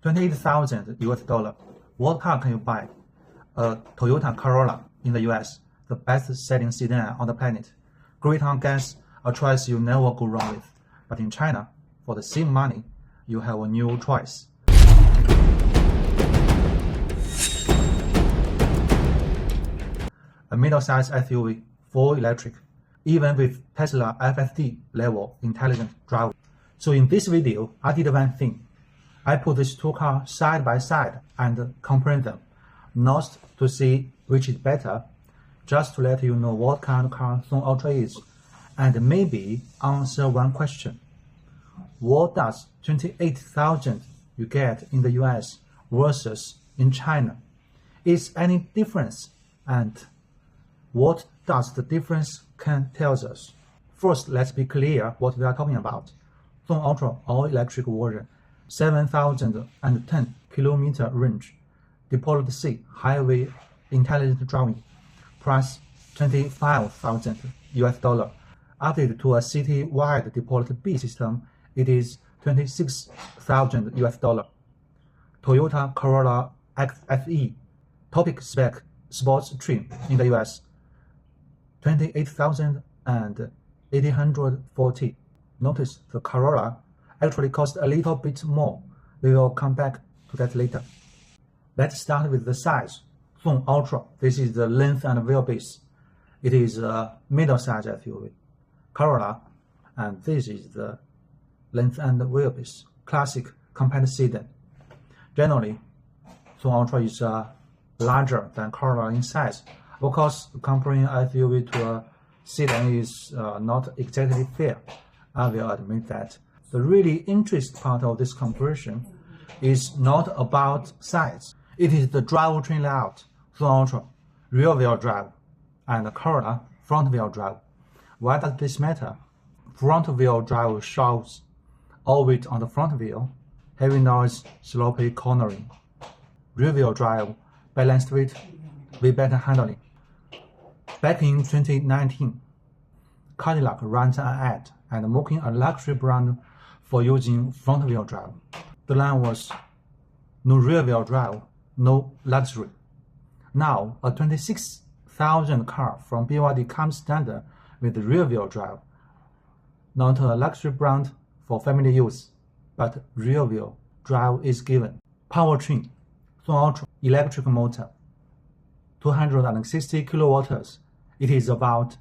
$28,000 US. What car can you buy? A Toyota Corolla in the US, the best-selling sedan on the planet. Great on gas, a choice you never go wrong with. But in China, for the same money, you have a new choice. A middle-sized SUV, full electric, even with Tesla FSD level intelligent driving. So in this video, I did one thing. I put these two cars side by side and compare them, not to see which is better, just to let you know what kind of car Song Ultra is, and maybe answer one question. What does $28,000 you get in the US versus in China? Is any difference? And what does the difference can tell us? First, let's be clear what we are talking about. Song Ultra all-electric version, 7,010 km range, DiPilot-C highway intelligent driving, price $25,000 US. Updated to a city-wide DiPilot-B system, it is $26,000 US. Toyota Corolla XSE, topic spec sports trim in the US, $28,840. Notice the Corolla actually cost a little bit more. We will come back to that later. Let's start with the size. Song Ultra, this is the length and wheelbase. It is a middle-sized SUV. Corolla, and this is the length and wheelbase, classic compact sedan. Generally, Song Ultra is larger than Corolla in size. Of course, comparing SUV to a sedan is not exactly fair. I will admit that. The really interesting part of this comparison is not about size. It is the drivetrain layout. Song Ultra, rear-wheel drive, and Corolla, front-wheel drive. Why does this matter? Front-wheel drive shows all weight on the front wheel, heavy noise, sloppy cornering. Rear-wheel drive, balanced weight, way better handling. Back in 2019, Cadillac ran an ad and mocking a luxury brand for using front-wheel drive. The line was, "No rear-wheel drive, no luxury." Now, a $26,000 car from BYD comes standard with rear-wheel drive. Not a luxury brand for family use, but rear-wheel drive is given. Powertrain, Song Ultra electric motor, 260 kilowatts. It is about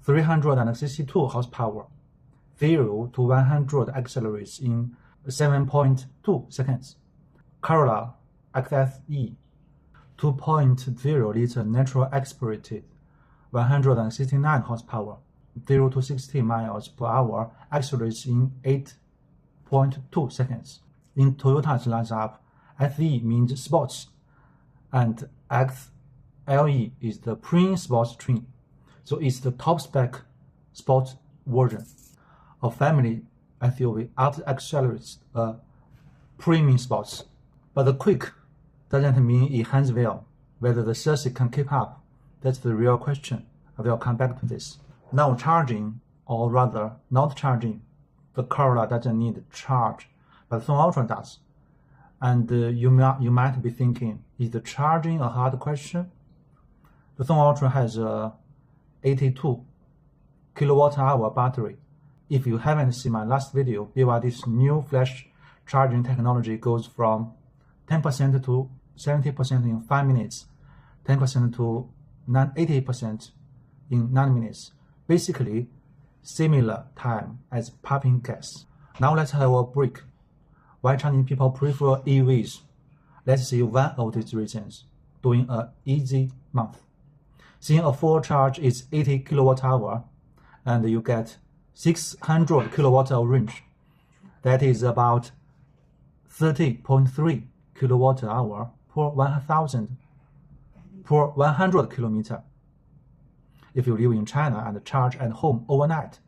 362 horsepower. 0 to 100 accelerates in 7.2 seconds. Corolla XSE, 2.0 liter natural aspirated, 169 horsepower. 0 to 60 miles per hour accelerates in 8.2 seconds. In Toyota's lineup, SE means sports, and XLE is the premium sports trim, so it's the top spec sports version. A family SUV out-accelerates a premium sports, but the quick doesn't mean it hands well. Whether the chassis can keep up, that's the real question. I will come back to this. Now charging, or rather not charging, the Corolla doesn't need charge, but Song Ultra does. And you might be thinking, is the charging a hard question? The Song Ultra has a 82 kilowatt-hour battery. If you haven't seen my last video, BYD's new flash charging technology goes from 10% to 70% in 5 minutes, 10% to 80% in 9 minutes. Basically, similar time as pumping gas. Now let's have a break. Why Chinese people prefer EVs? Let's see one of these reasons. Doing an easy month. Seeing a full charge is 80 kilowatt-hour, and you get 600 kilowatt-hour range. That is about 30.3 kilowatt-hour per 100 kilometer. If you live in China and charge at home overnight,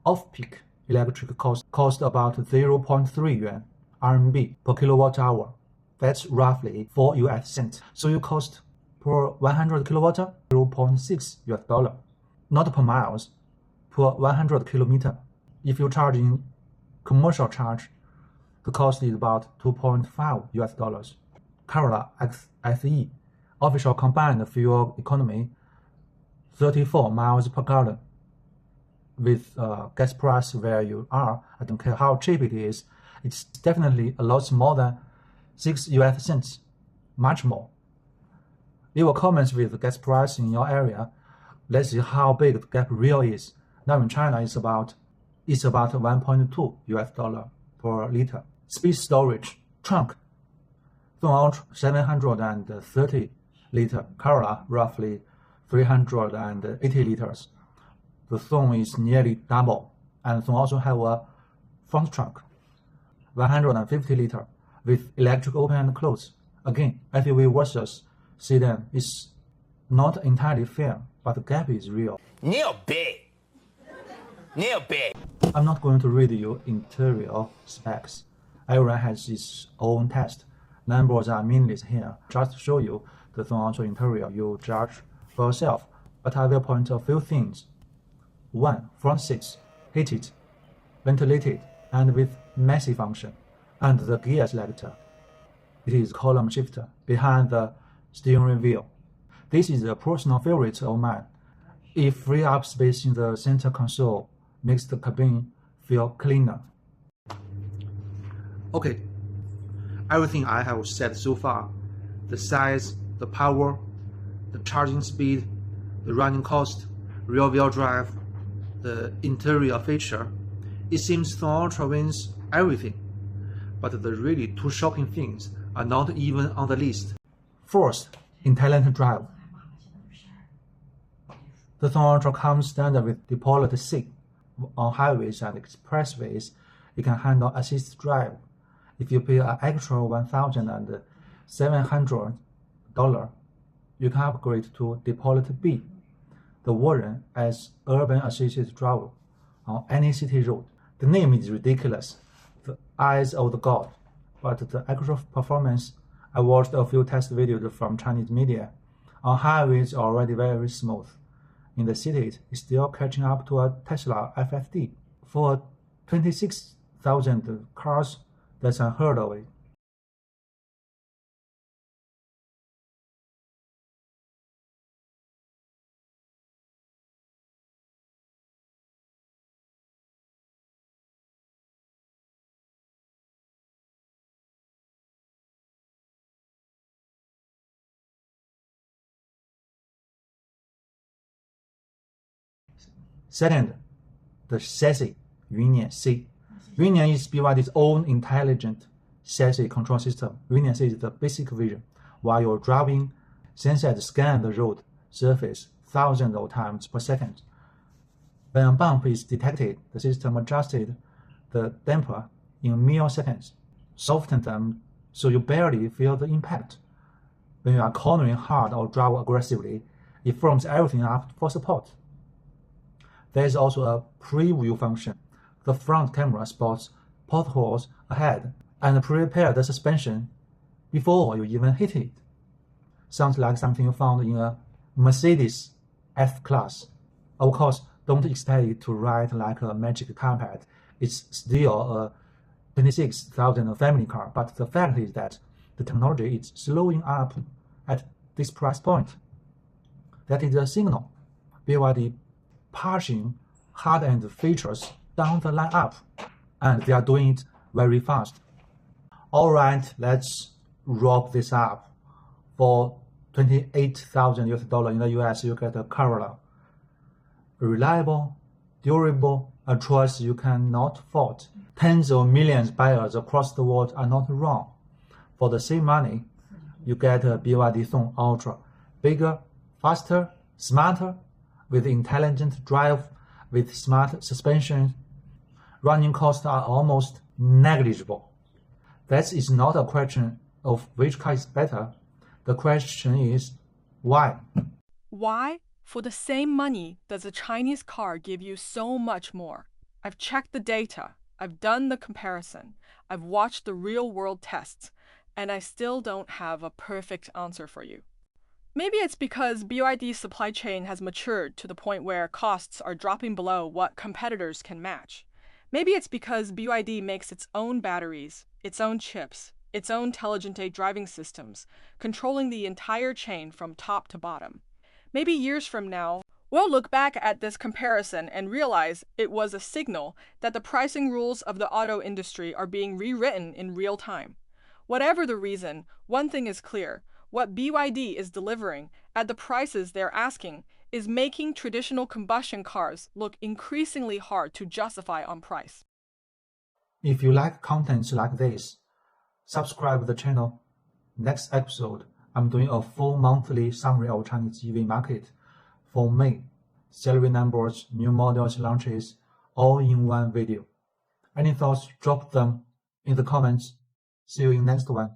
off-peak electric cost about 0.3 yuan RMB per kilowatt-hour. That's roughly 4 US cents. So you cost per 100 kilowatt, $0.6 US. Not per miles, per 100 kilometer. If you charge in commercial charge, The cost is about $2.5. Corolla XSE, official combined fuel economy, 34 miles per gallon. With gas price where you are, I don't care how cheap it is, it's definitely a lot more than 6 US cents, much more. Leave a comment with the gas price in your area. Let's see how big the gap really is. Now in China, it's about 1.2 US dollar per liter. Speed storage, trunk, Song Ultra 730 liter, Corolla roughly 380 liters. The Song is nearly double, and Song also have a front trunk, 150 liter, with electric open and close. Again, SUV versus sedan is not entirely fair, but the gap is real. Nail big. I'm not going to read you interior specs. Everyone has its own taste. Numbers are meaningless here. Just to show you the Song Ultra interior, you judge for yourself. But I will point a few things. 1. Front seats, heated, ventilated, and with massive function. And the gear selector. It is column shifter behind the steering wheel. This is a personal favorite of mine. It frees up space in the center console, makes the cabin feel cleaner. Okay, everything I have said so far, the size, the power, the charging speed, the running cost, rear-wheel drive, the interior feature, it seems Song Ultra wins everything. But the really two shocking things are not even on the list. First, intelligent drive. The Song Ultra comes standard with DiPilot-C. On highways and expressways, it can handle assist drive. If you pay an extra $1,700, you can upgrade to DiPilot-B, the version as urban assisted driver on any city road. The name is ridiculous, the eyes of the god, but the actual performance, I watched a few test videos from Chinese media. On highways already very smooth. In the cities, it's still catching up to a Tesla FSD. For 26,000 cars, that's unheard of. Second, the chassis, 云辇 C. 云辇 is BYD's own intelligent chassis control system. 云辇 C is the basic vision. While you're driving, sensors scan the road surface thousands of times per second. When a bump is detected, the system adjusted the damper in milliseconds, soften them so you barely feel the impact. When you are cornering hard or drive aggressively, it firms everything up for support. There is also a preview function. The front camera spots potholes ahead and prepares the suspension before you even hit it. Sounds like something you found in a Mercedes F-Class. Of course, don't expect it to ride like a magic carpet. It's still a 26,000 family car, but the fact is that the technology is slowing up at this price point. That is a signal. BYD pushing hard-end features down the line up, and they are doing it very fast. All right, let's wrap this up. For 28,000 US dollars in the US, you get a Corolla. Reliable, durable, a choice you cannot fault. Tens of millions buyers across the world are not wrong. For the same money, you get a BYD Song Ultra. Bigger, faster, smarter, with intelligent drive, with smart suspension. Running costs are almost negligible. That is not a question of which car is better. The question is why. Why, for the same money, does a Chinese car give you so much more? I've checked the data, I've done the comparison, I've watched the real-world tests, and I still don't have a perfect answer for you. Maybe it's because BYD's supply chain has matured to the point where costs are dropping below what competitors can match. Maybe it's because BYD makes its own batteries, its own chips, its own intelligent driving systems, controlling the entire chain from top to bottom. Maybe years from now, we'll look back at this comparison and realize it was a signal that the pricing rules of the auto industry are being rewritten in real time. Whatever the reason, one thing is clear. What BYD is delivering at the prices they're asking is making traditional combustion cars look increasingly hard to justify on price. If you like content like this, subscribe the channel. Next episode, I'm doing a full monthly summary of Chinese EV market for May, salary numbers, new models launches, all in one video. Any thoughts, drop them in the comments. See you in next one.